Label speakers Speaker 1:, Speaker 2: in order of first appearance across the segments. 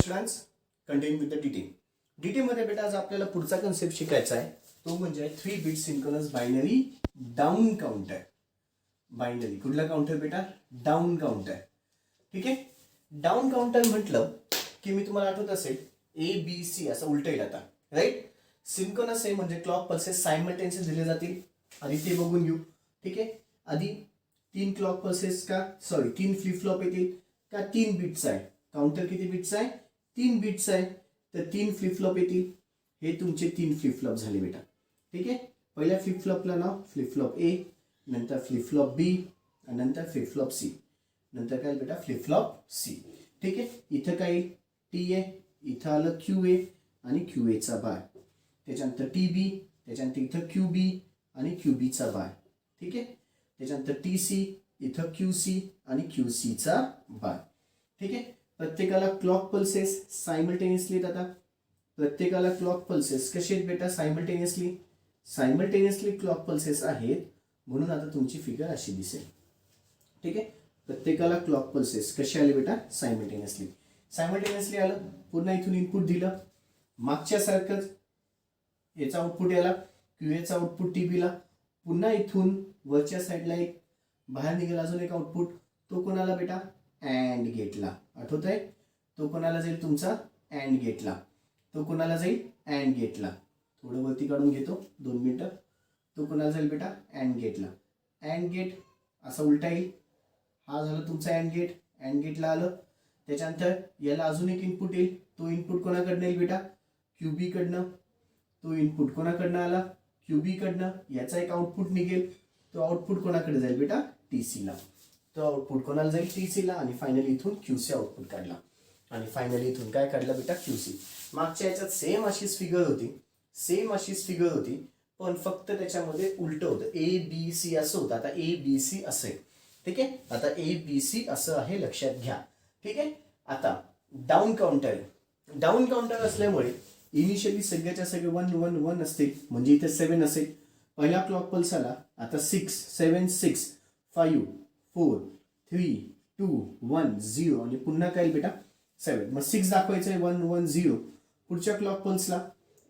Speaker 1: Students, continue with the DT. DT मध्ये बेटा आज आपल्याला पुढचा कन्सेप्ट शिकायचा आहे, तो म्हणजे 3 bit synchronous binary down counter. Binary कुठला काउंटर बेटा? Down counter. ठीक आहे. डाऊन काउंटर म्हटलं की मी तुम्हाला आठवत असेल ABC असं उलट येईल आता, राईट. सिंक्रोनस आहे म्हणजे क्लॉक पल्सेस सायमल्टेनियसली दिले जातील. आधी ते बघून घेऊ. ठीक आहे. आधी 3 क्लॉक पल्सेस का 3 फ्लिप फ्लॉप येतील का 3 बिट्स आहे. काउंटर किती बिट्स आहे? 3 बिट्स आहे. तर 3 फ्लिप फ्लॉप येतील. हे तुमचे 3 फ्लिप फ्लॉप झाले बेटा. ठीक आहे. पहिल्या फ्लिप फ्लॉपला नाव फ्लिप फ्लॉप ए, नंतर फ्लिप फ्लॉप बी, नंतर फ्लिप फ्लॉप सी, नंतर काय बेटा फ्लिप फ्लॉप सी. ठीक आहे. इथं काय टी आहे, इथं आलं क्यू ए आणि क्यू एचा बार, त्याच्यानंतर टी बी, त्याच्यानंतर इथं क्यू बी आणि क्यू बीचा बार. ठीक आहे. त्याच्यानंतर टी सी, इथं क्यू सी आणि क्यू सीचा बार. ठीक आहे. प्रत्येकाला क्लॉक पल्सेस सायमल्टेनियसली येतात. प्रत्येकाला क्लॉक पल्सेस कसे आहेत बेटा? सायमल्टेनियसली क्लॉक पल्सेस आहेत, म्हणून आता तुमची फिगर अशी दिसेल. ठीक आहे. प्रत्येकाला क्लॉक पल्सेस कसे आले बेटा? सायमल्टेनियसली आलं. पुन्हा इथून इनपुट दिलं, मागच्या सारखंच याचा आउटपुट याला, क्यूएचा आउटपुट टीबीला. पुन्हा इथून वरच्या साईडला एक बाहेर निघेल अजून एक आउटपुट, तो कोणाला बेटा? अँड गेटला. आठवत आहे? तो कोणाला जाईल तुमचा? अँड गेटला. तो कोणाला जाईल? अँड गेटला. थोडं वरती काढून घेतो, 2 मिनिटं. तो कोणाला जाईल बेटा? अँड गेटला. अँड गेट असा उलटा येईल. हा झाला तुमचा अँड गेट. अँड गेटला आलं. त्याच्यानंतर याला अजून एक इनपुट येईल. तो इनपुट कोणाकडनं येईल बेटा? क्यूबी कडनं. तो इनपुट कोणाकडनं आला? क्यूबी कडनं. याचा एक आउटपुट निघेल. तो आउटपुट कोणाकडे जाईल बेटा? टीसीला. तो आउटपुट कोणाला जाईल? टीसीला. आणि फायनली इथून क्यूसी आउटपुट काढला. आणि फायनली इथून काय काढलं बेटा? क्यूसी. मागच्या याच्यात सेम अशीच फिगर होती, पण फक्त त्याच्यामध्ये उलट होतं. ए बी सी असं होतं. आता ए बी सी असं आहे. ठीक आहे. आता ए बी सी असं आहे, लक्षात घ्या. ठीक आहे. आता डाऊन काउंटर असल्यामुळे इनिशियली सगळ्याच्या सगळे 1 1 1 असतील, म्हणजे इथे 7 असेल. पहिला क्लॉक पल्स आला. आता 6 7 6 5 4 3 2 1 0 आणि पुन्हा काय बेटा? 7. मग 6 दाखवायचं आहे 1 1 0. पुढच्या क्लॉक पल्सला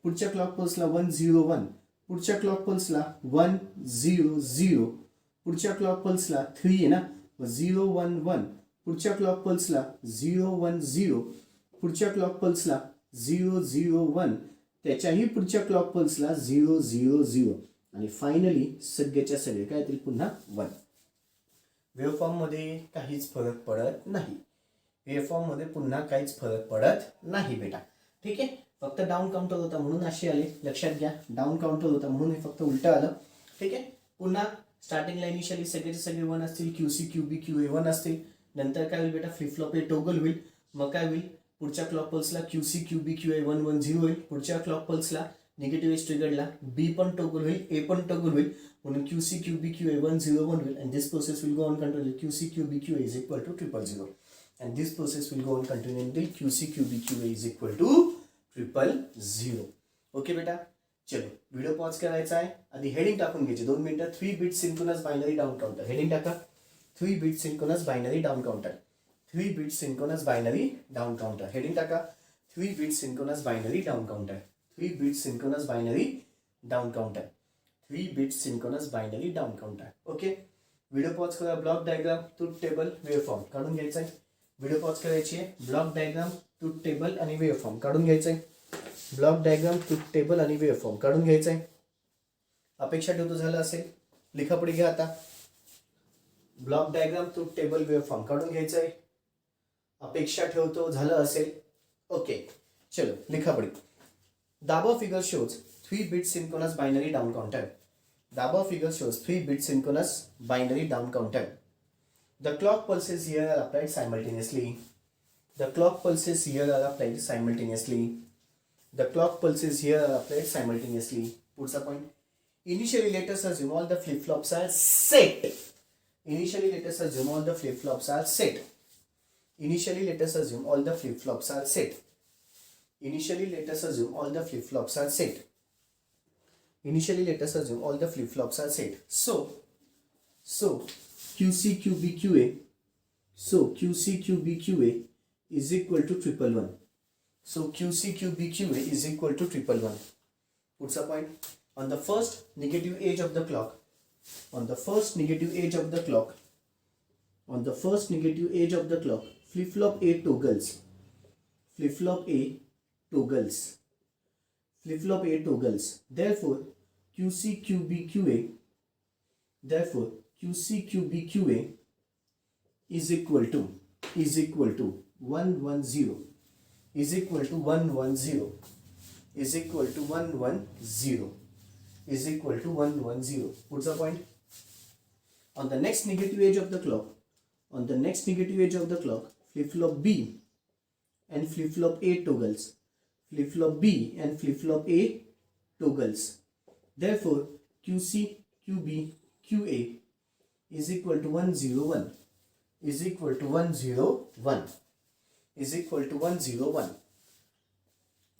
Speaker 1: 1 0 1. पुढच्या क्लॉक पल्सला 1 0 0. पुढच्या क्लॉक पल्सला 3 आहे ना, 0 1 1. पुढच्या क्लॉक पल्सला 0 1 0. पुढच्या क्लॉक पल्सला 0 0 1. त्याच्याही पुढच्या क्लॉक पल्सला 0 0 0. आणि फायनली सगळ्याच्या सगळे काय येतील? पुन्हा 1. वेव्हफॉर्म मध्ये काहीच फरक पडत नाही. पुन्हा काहीच फरक पडत नाही बेटा. ठीक आहे. फक्त डाऊन काउंटर होता म्हणून असे आले, लक्षात घ्या. डाऊन काउंटर होता म्हणून हे फक्त उलट आलं. ठीक आहे. पुन्हा स्टार्टिंगला इनिशियली सगळेचे सगळे 1 असतील. क्यूसी क्यूबी क्यूए 1 असतील. नंतर काय होईल बेटा? फ्लिप फ्लॉप हे टोगल होईल. मग काय होईल? पुढच्या क्लॉक पल्सला क्यूसी क्यूबी क्यूए 1 1 0 होईल. पुढच्या क्लॉक पल्सला निगेटिव्ह एज ट्रिगरला बी पण टोगल होईल, ए पण टोगल होईल, म्हणून क्यूसी क्यूबी क्यूए 1 0 1 होईल. And this process will go on continue. QC QB QA is equal to 0 0 0. And this process will go on continue until QC QB QA is equal to 0 0. Okay बेटा. चलो video pause करायचा आहे. आधी heading टाकून घ्यायची 2 मिनिटं. 3 bit synchronous binary down counter. Heading टाका. 3 bit synchronous binary down counter. 3 bit synchronous binary down counter. Heading टाका. 3 bit synchronous binary down counter. 3 bit synchronous binary down counter. 3 bit synchronous binary down counter. Okay. Video pause करा. Block diagram, truth table, waveform काढून घ्यायचा आहे. Video pause करायची आहे. Block diagram, truth table आणि waveform काढून घ्यायचं आहे. ब्लॉक डायग्राम, ट्रूथ टेबल आणि वेव्हफॉर्म काढून घ्यायचं आहे. अपेक्षा ठेवतो झालं असेल. लिखापुढे घ्या आता. Block diagram, truth table, waveform काढून घ्यायचं आहे. अपेक्षा ठेवतो झालं असेल. ओके. चलो लिखापुढे. The above figure shows 3 bit synchronous binary down counter. The above figure shows 3 bit synchronous binary down counter. The clock pulses here are applied simultaneously. The clock pulses here are applied simultaneously. The clock pulses here are applied simultaneously. Puts a point. Initially, let us assume all the flip flops are set. Initially, let us assume all the flip flops are set. Initially, let us assume all the flip flops are set. Initially, let us assume all the flip flops are set. Initially, let us assume all the flip flops are set. So QC QB QA. So QC QB QA is equal to 1 1 1. So QC QB QA is equal to triple one. Puts a point. On the first negative edge of the clock, on the first negative edge of the clock, on the first negative edge of the clock, flip-flop A toggles. Flip-flop A toggles. Flip-flop A toggles. Therefore, QC QB QA. Therefore, QC QB QA is equal to 110. Is equal to 110. Is equal to 110. Is equal to 110. What's the point? On the next negative edge of the clock, on the next negative edge of the clock, flip-flop B and flip-flop A toggles. Flip-flop B and flip-flop A toggles. Therefore, QC QB QA is equal to 101. Is equal to 101. Is equal to 101.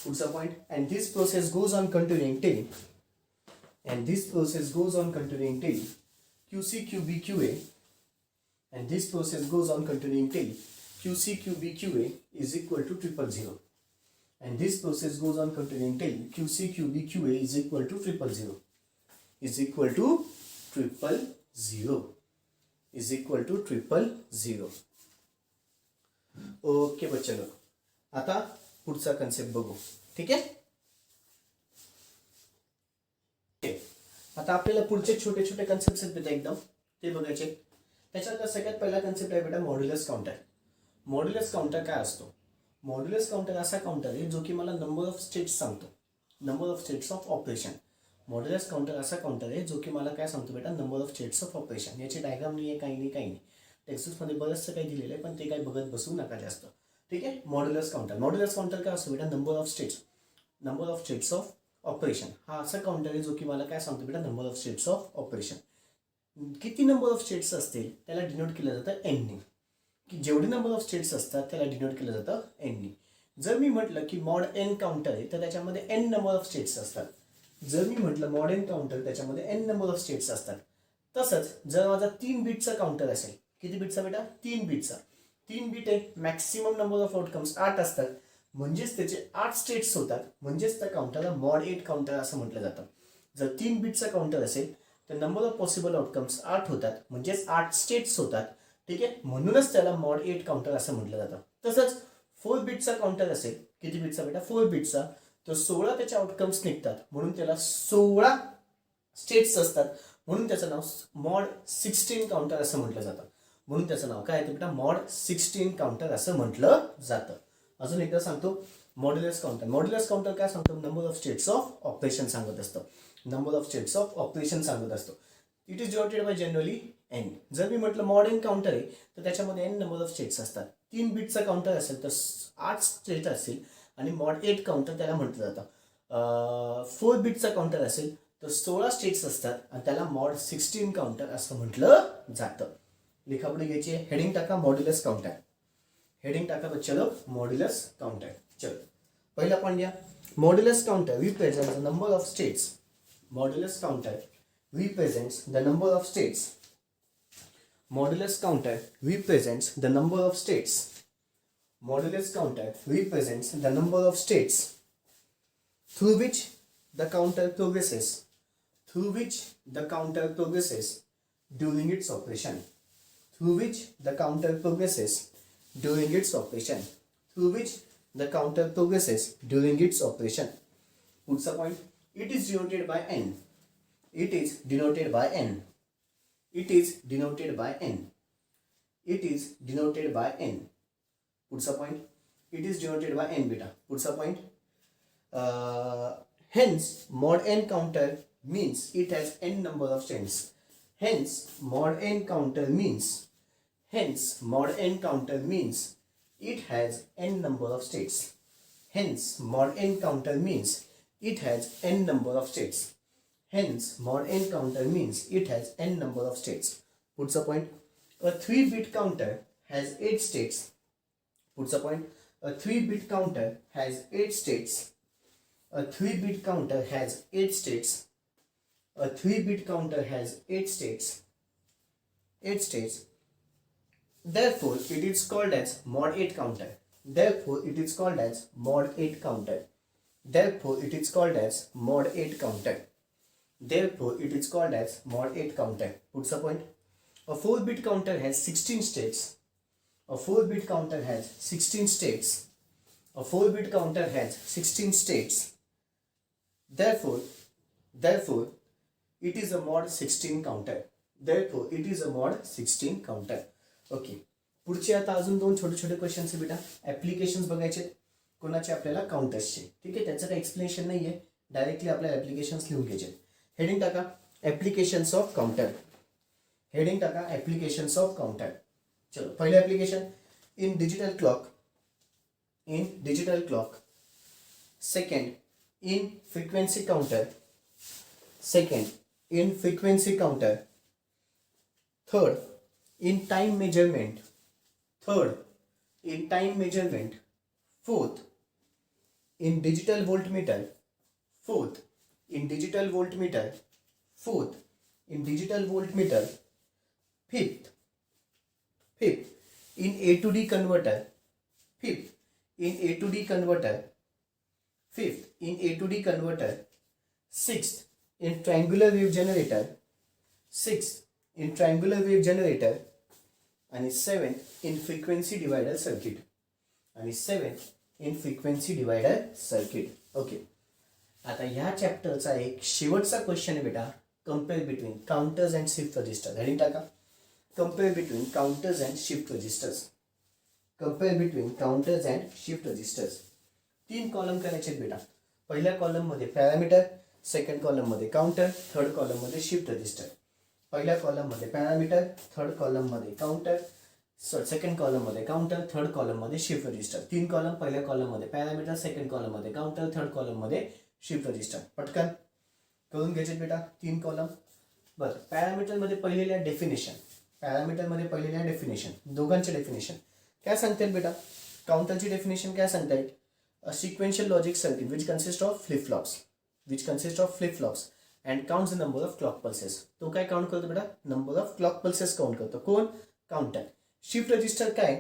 Speaker 1: What's the point? And this process goes on continuing till, and this process goes on continuing till QC QB QA, and this process goes on continuing till QC QB QA is equal to triple zero, and this process goes on continuing till QC QB QA is equal to triple zero, is equal to triple zero, is equal to triple zero. Okay बच्चे लोग, आता पुढचा concept बघू. ठीक आहे. आता आपल्याला पुढचे छोटे छोटे कन्सेप्ट आहेत बेटा एकदम ते बघायचे. त्याच्यात सगळ्यात पहिला कन्सेप्ट आहे बेटा मॉड्युलस काउंटर. मॉड्युलस काउंटर काय असतो? मॉड्युलस काउंटर असा काउंटर आहे जो की मला नंबर ऑफ स्टेट्स सांगतो, number of states of operation. Modulus counter असा काउंटर आहे जो की मला काय सांगतो बेटा, number of states of operation. याची डायग्राम नाही आहे, काही नाही. टेक्स्टबुकमध्ये बरंचसं काही दिलेलं आहे, पण ते काही बघत बसू नका जास्त. ठीक आहे. Modulus counter. मॉड्युलस काउंटर काय असतो बेटा, number of states, number of states of operation. हा असा काउंटर आहे जो की मला काय सांगतो बेटा, number of states of operation. किती नंबर ऑफ स्टेट्स असतील त्याला डिनोट केलं जातं एननी. की जेवढे नंबर ऑफ स्टेट्स असतात त्याला डिनोट केलं जातं एननी. जर मी म्हटलं की मॉड एन काउंटर आहे तर त्याच्यामध्ये एन नंबर ऑफ स्टेट्स असतात. जर मी म्हटलं मॉड एन काउंटर त्याच्यामध्ये एन नंबर ऑफ स्टेट्स असतात. तसंच जर माझा 3 बीटचा काउंटर असेल, किती बीटचा बेटा, 3 बीटचा. 3 बीट आहे, मॅक्सिमम नंबर ऑफ आउटकम्स 8 असतात, म्हणजेच त्याचे 8 स्टेट्स होतात, म्हणजेच त्या काउंटरला मॉड 8 काउंटर असं म्हटलं जातं. जर 3 बीटचा काउंटर असेल तर नंबर ऑफ पॉसिबल आउटकम्स 8 होतात, म्हणजेच 8 स्टेट्स होतात. ठीक आहे. म्हणूनच त्याला मॉड 8 काउंटर असं म्हटलं जातं. तसंच 4 बीटचा काउंटर असेल, किती बीटचा बेटा, 4 बीटचा, तर 16 त्याचे आउटकम्स निघतात, म्हणून त्याला 16 स्टेट्स असतात, म्हणून त्याचं नाव मॉड 16 काउंटर असं म्हटलं जातं. म्हणून त्याचं नाव काय आहे बेटा, मॉड 16 काउंटर असं म्हटलं जातं. अजून एकदा सांगतो, मॉड्युलस काउंटर. मॉड्युलस काउंटर काय सांगतो, number of states of operation सांगत असतं. Number of states of operation सांगत असतो. It is denoted by generally N. जर मी म्हटलं मॉड एन काउंटर आहे तर त्याच्यामध्ये एन नंबर ऑफ स्टेट्स असतात. 3 बीटचा काउंटर असेल तर 8 स्टेट असेल आणि मॉड 8 काउंटर त्याला म्हटलं जातं. 4 बीटचा काउंटर असेल तर 16 स्टेट्स असतात आणि त्याला मॉड 16 काउंटर असं म्हटलं जातं. लिखापुढे घ्यायची आहे. हेडिंग टाका मॉड्युलस काउंटर. हेडिंग टाका बच्चा लोग मॉड्युलस काउंटर. चलो पहिला पॉइंट घ्या. Modulus counter represents the number of states. Modulus counter represents the number of states. Modulus counter represents the number of states. Modulus counter represents the number of states through which the counter progresses. Through which the counter progresses during its operation. Through which the counter progresses during its operation. Through which the counter progresses during its operation. What's the point? It is denoted by n. It is denoted by n. It is denoted by n. It is denoted by n. What's the point? It is denoted by n beta. What's the point? Hence, mod n counter means it has n number of states. Hence, mod n counter means. Hence, mod n counter means it has n number of states. Hence, mod n counter means it has n number of states. Hence, mod n counter means it has n number of states. What's the point? A 3-bit counter has 8 states. What's the point? A 3-bit counter has 8 states. A 3-bit counter has 8 states. A 3-bit counter has 8 states. 8 states. Therefore, it is called as mod 8 counter. Therefore it is called as mod 8 counter. Therefore it is called as mod 8 counter. Therefore it is called as mod 8 counter. Puts a point. A 4-bit counter has 16 states. A 4-bit counter has 16 states. A 4-bit counter has 16 states. Therefore it is a mod 16 counter. Therefore it is a mod 16 counter. Okay. पुढचे आता अजून दोन छोटे छोटे question आहे बेटा. Applications बघायचे कोणाचे आपल्याला काउंटर्सचे. ठीक आहे, त्याचं काही एक्सप्लेनेशन नाहीये, डायरेक्टली आपल्याला ऍप्लिकेशन्स लिहून घ्यायचे. हेडिंग टाका ऍप्लिकेशन्स ऑफ काउंटर. हेडिंग टाका ऍप्लिकेशन्स ऑफ काउंटर. चलो पहिले application in digital clock. In digital clock. Second in frequency counter. Second in frequency counter. Third in time measurement. Third, in time measurement. Fourth, in digital voltmeter. Fourth, in digital voltmeter. Fourth, in digital voltmeter. Fifth, in A to D converter. Fifth, in A to D converter. Fifth, in A to D converter. Sixth, in triangular wave generator. Sixth, in triangular wave generator. आणि 7th in frequency divider circuit. आणि 7th in frequency divider circuit. Okay, आता ह्या चॅप्टरचा एक शेवटचा question आहे बेटा, compare between counters and shift register. Heading टाका compare between counters and shift registers. Compare between counters and shift registers. 3 column करायचे आहेत बेटा. पहिल्या कॉलम मध्ये पॅरामीटर, सेकंड कॉलम मध्ये काउंटर, थर्ड कॉलम मध्ये शिफ्ट रजिस्टर. पहिल्या कॉलम मध्ये पॅरामीटर, थर्ड कॉलम मध्ये काउंटर, सेकंड कॉलम मध्ये काउंटर, थर्ड कॉलम मध्ये शिफ्ट रजिस्टर. 3 कॉलम, पहिल्या कॉलम मध्ये पॅरामीटर, सेकंड कॉलम मध्ये काउंटर, थर्ड कॉलम मध्ये शिफ्ट रजिस्टर. पटकन करून घ्यायचे बेटा 3 कॉलम. बरं, पॅरामीटर मध्ये पहिलेल्या डेफिनेशन. पॅरामीटर मध्ये पहिलेल्या डेफिनेशन, दोघांचे डेफिनेशन काय सांगतायत बेटा. काउंटरची डेफिनेशन काय सांगतायत. A sequential logic circuit which consist of flip flops. Which consist of flip flops and counts the number of clock pulses. तो काय काउंट करतो बेटा, number of clock pulses count करतो. कोण, काउंटर. शिफ्ट रजिस्टर काय,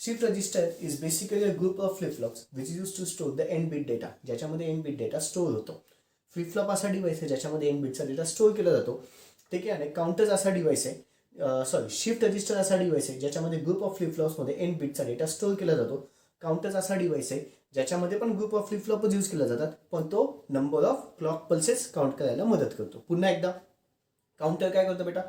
Speaker 1: shift register is basically a group of flip flops which is use to store the N bit data. ज्याच्यामध्ये N bit data store होतो. Flip flop असा device आहे ज्याच्यामध्ये N बिटचा data store केला जातो. ठीक आहे, आणि काउंटर्स असा डिव्हाइस आहे, शिफ्ट रजिस्टर असा डिव्हाइस आहे ज्याच्यामध्ये ग्रुप ऑफ फ्लिप फ्लॉप्समध्ये एन बिटचा डेटा स्टोर केला जातो. काउंटर्स असा डिव्हाइस आहे ज्याच्यामध्ये पण ग्रुप ऑफ फ्लिप फ्लॉपच यूज केला जातात, पण तो number of clock pulses count करायला मदत करतो. पुन्हा एकदा, काउंटर काय करतो बेटा,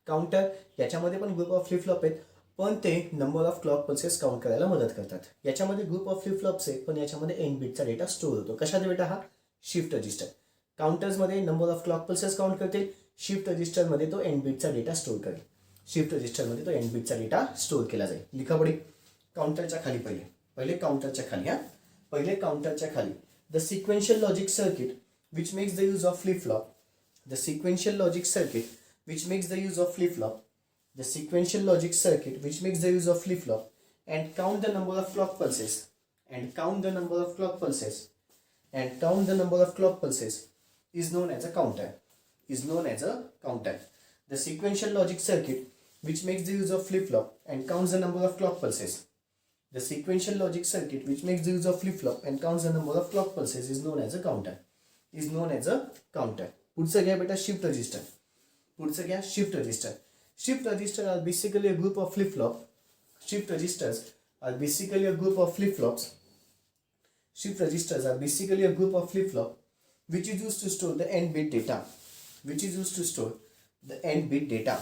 Speaker 1: काउंटर याच्यामध्ये पण ग्रुप ऑफ फ्लिप फ्लॉप आहेत, पण ते number of clock pulses count करायला मदत करतात. याच्यामध्ये ग्रुप ऑफ फ्लिप फ्लॉप्स आहे, पण याच्यामध्ये एन बिटचा डेटा स्टोर होतो. कशात बेटा, हा शिफ्ट रजिस्टर. काउंटर्समध्ये number of clock pulses count करते, शिफ्ट रजिस्टरमध्ये तो एन बिटचा डेटा स्टोर करेल. शिफ्ट रजिस्टरमध्ये तो एन बिटचा डेटा स्टोर केला जाईल. लिखा पुढे, काउंटरच्या खाली पहिले काउंटरच्या खाली, हा पहिले काउंटरच्या खाली. The sequential logic circuit which makes the use of flip flop. The sequential logic circuit which makes the use of flip flop. The sequential logic circuit which makes the use of flip flop and count the number of clock pulses and count the number of clock pulses and count the number of clock pulses is known as a counter. Is known as a counter. The sequential logic circuit which makes the use of flip flop and counts the number of clock pulses. The sequential logic circuit which makes the use of flip flop and counts the number of clock pulses is known as a counter. Is known as a counter. पुढचं घ्या बेटा shift register. पुढचं घ्या shift register. Shift register are basically a group of flip flop. Shift registers are basically a group of flip flops. Shift registers are basically a group of flip flop which is used to store the n bit data. Which is used to store the n bit data.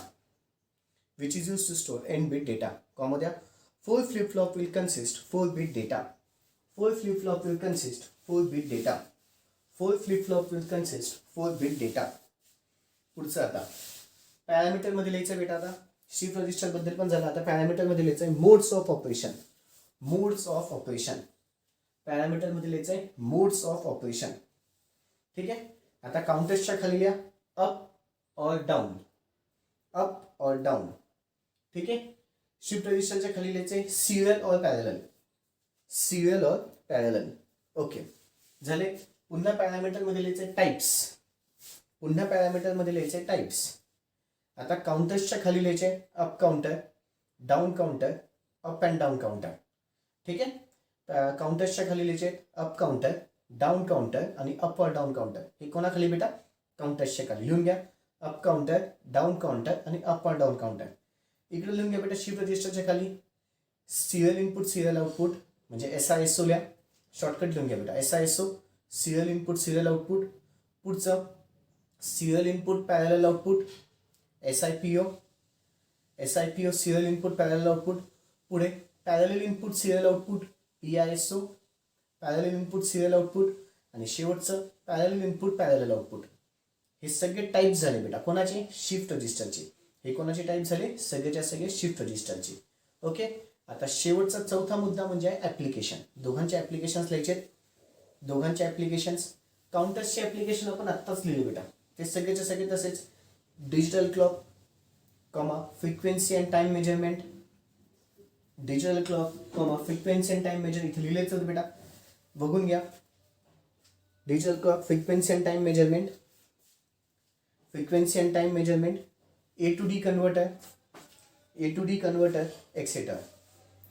Speaker 1: Which is used to store n bit data. Comma there. 4 flip flop will consist 4 bit data. 4 flip flop will consist 4 bit data. 4 flip flop will consist 4 bit data. पुढचं आता parameter मध्ये लिहायचं बेटा. आता shift register बद्दल पण झालं, आता पॅरामीटर मध्ये लिहायचं आहे modes of operation. Modes of operation. Parameter मध्ये लिहायचं आहे मोड्स ऑफ ऑपरेशन. ठीक आहे. आता काउंटर्सच्या खाली लिहा अप और डाउन. अप और डाउन. ठीक आहे. शिफ्ट रजिस्टरच्या खाली लिहायचं आहे सिरियल और पॅरलल. सिरियल और पॅरलल. ओके झाले. पुन्हा पॅरामीटर मध्ये लिहायचं आहे टाइप्स. पुन्हा पॅरामीटर मध्ये लिहायचं आहे टाइप्स. आता काउंटर्सच्या खाली लिहायचे up counter, down counter, up and down counter. ठीक आहे. काउंटर्सच्या खाली लिहायचे आहेत अप काउंटर, डाऊन काउंटर आणि अप और डाऊन काउंटर. हे कोणाखाली बेटा? काउंटर्सच्या खाली लिहून घ्या. अप काउंटर, डाऊन काउंटर आणि अप और डाऊन काउंटर. इकडे लिहून घ्या बेटा शिफ्ट रजिस्टरच्या खाली सिरियल इनपुट सिरियल आउटपुट म्हणजे SISO लिहा. शॉर्टकट लिहून घ्या बेटा SISO, serial input serial output. पुढचं serial input parallel output SIPO, serial input parallel output. पुढे parallel input serial output PISO, parallel input serial output. आणि शेवटचं पॅरलल इनपुट पॅरलल आउटपुट. हे सगळे टाईप झाले बेटा कोणाचे? शिफ्ट रजिस्टरचे. हे कोणाचे टाईप झाले? सगळेच्या सगळे शिफ्ट रजिस्टरचे. ओके. आता शेवटचा चौथा मुद्दा म्हणजे आहे ॲप्लिकेशन. दोघांचे ॲप्लिकेशन्स लिहायचे. दोघांचे ॲप्लिकेशन्स. काउंटर्सचे ॲप्लिकेशन आपण आत्ताच लिहिले बेटा. ते सगळेचे सगळे तसेच digital clock comma frequency and time measurement. Digital clock comma frequency and time measure इथे लिहिलेच बेटा. बघून घ्या. Digital clock frequency and time measurement, frequency and time measurement, A to D converter, A to D converter etcetera,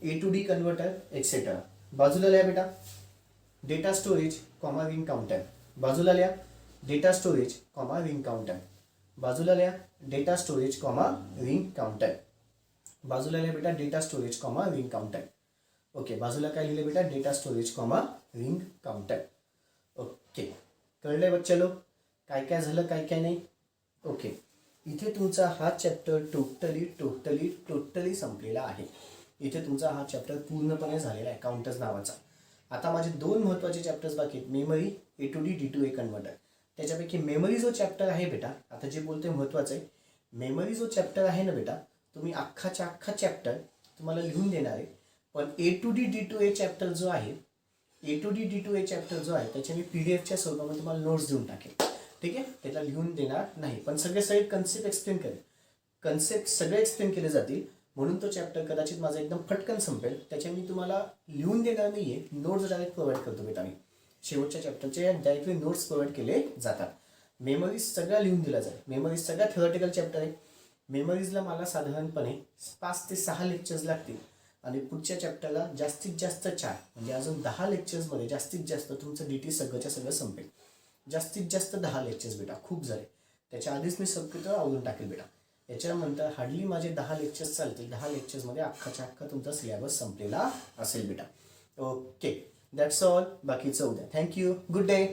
Speaker 1: A to D converter etcetera. बाजूला लिहा बेटा data storage comma ring counter. बाजूला लिहा data storage comma ring counter. बाजूला लिहा data storage comma ring counter. बाजूला लिहा बेटा data storage comma ring counter. Okay. बाजूला काय लिहिले बेटा? Data storage comma ring counter. Okay. कळलंय बच्चा लोक काय काय झालं काय काय नाही? ओके. इथे तुमचा हा चॅप्टर टोटली संपलेला आहे. इथे तुमचा हा चॅप्टर पूर्णपणे झालेला आहे काउंटर्स नावाचा. आता माझे दोन महत्त्वाचे चॅप्टर्स बाकी आहेत. Memory A to D, D to A converter. त्याच्यापैकी मेमरी जो चॅप्टर आहे बेटा, आता जे बोलतोय महत्त्वाचं आहे. मेमरी जो चॅप्टर आहे ना बेटा, तुम्ही अख्खाच्या अख्खा चॅप्टर तुम्हाला लिहून देणार आहे. पण A to D, D to A chapter जो आहे, A to D, D to A chapter जो आहे त्याच्या मी PDFच्या स्वरूपामध्ये तुम्हाला नोट्स देऊन टाकेल. ठीक आहे. त्याला लिहून देणार नाही, पण सगळे कन्सेप्ट एक्सप्लेन करेल. कन्सेप्ट सगळे एक्सप्लेन केले जातील. म्हणून तो चॅप्टर कदाचित माझा एकदम फटकन संपेल. त्याच्या मी तुम्हाला लिहून देणार नाही आहे, नोट्स डायरेक्ट प्रोव्हाइड करतो बेटा मी. शेवटच्या चॅप्टरचे डायरेक्टली नोट्स प्रोव्हाइड केले जातात. मेमरीज सगळ्या लिहून दिला जाईल. मेमरीज सगळ्या थेरॉटिकल चॅप्टर आहे. मेमरीजला मला साधारणपणे 5 ते 6 लेक्चर्स लागतील आणि पुढच्या चॅप्टरला जास्तीत जास्त 4 म्हणजे अजून 10 लेक्चर्समध्ये जास्तीत जास्त तुमचं DT सगळंच्या सगळं संपेल. जास्तीत जास्त 10 लेक्चर्स बेटा, खूप झाले. त्याच्या आधीच मी सगळं आवडून टाकेल बेटा. याच्यानंतर हार्डली माझे 10 लेक्चर्स चालतील. 10 लेक्चर्समध्ये अख्खाच्या अख्खा तुमचा सिलेबस संपलेला असेल बेटा. ओके. That's all. बाकीचं उद्या. थँक्यू. Good day.